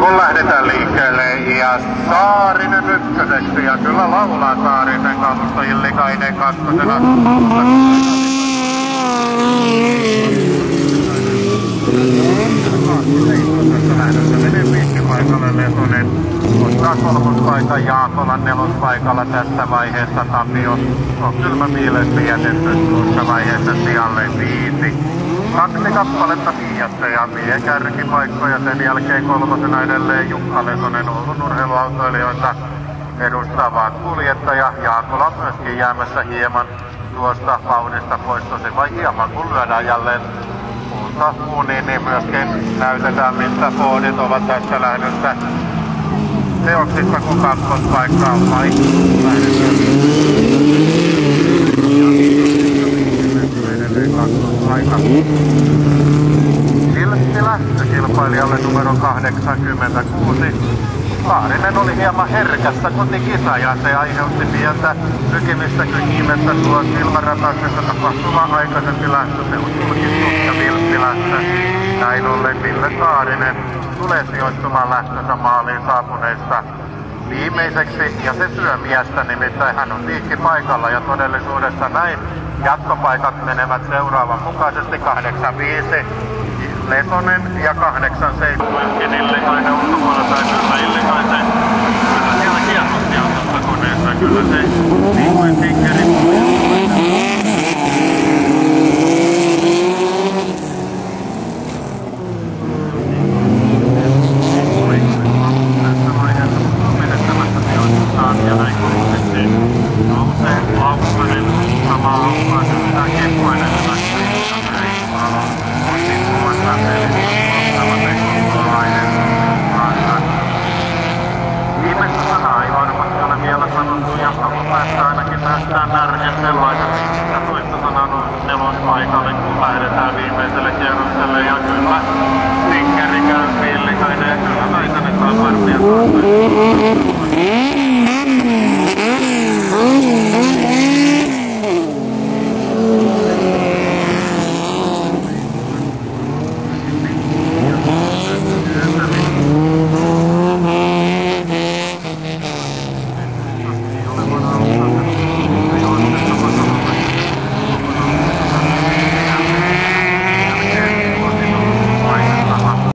kun lähdetään liikkeelle ja Saarinen ykköseksi ja kyllä laulaa Saarisen kalusto Illikainen kakkosena. Lähdössä menee viikkipaikalle Lesonen. Ottaa kolmospaikan Jaakolan nelospaikalla tässä vaiheessa Tapio. On kylmä mielestä jätetty tuossa vaiheessa sijalle 5. 2 kappaletta Fiatta ja vie kärkipaikkoja. Sen jälkeen kolmosena edelleen Jukka Lesonen, Oulun urheiluautoilijoita edustava kuljettaja. Jaakola on myöskin jäämässä hieman tuosta vauhdista pois, tosi vai hieman kun lyödään jälleen puuta uuniin, niin myöskin näytetään missä Fordit ovat tässä lähdössä teoksissa, kun kakkospaikka on Vilppilä kilpailijalle numero 86. Saarinen oli hieman herkässä kotikisa ja se aiheutti pientä sykimistä ihmettä tuo silmäräpäyksessä tapahtuva aikaisempi lähtö. Se on julkistunut ja Vilppilässä. Näin ollen Ville Saarinen tulee sijoittumaan lähtönsä maaliin saapuneista viimeiseksi ja se syö miestä, nimittäin hän on liikkipaikalla ja todellisuudessa näin jatkopaikat menevät seuraavan mukaisesti 8-5. Lesonen ja 8-7. Myöskin Illikainen ulkopuolella tai kyllä Illikaisen. Kyllä siellä kierrosti autossa koneessa. Kyllä se niin kuin Tinkeri. Tässä vaiheessa on menettämässä sijoitustaan ja näin koulutettiin. Nousee Laukkanen samaa aukkaa syötään Kekkoinen. Viimeistä sanaa ei varmasti ole vielä sanottu ja päästä ainakin näyttää närjen sellaisen, että toista sanaa on nelospaikalle, kun lähdetään viimeiselle kierrokselle ja kyllä Tinkeri käy Illikainen ja kyllä väitän, että on varmia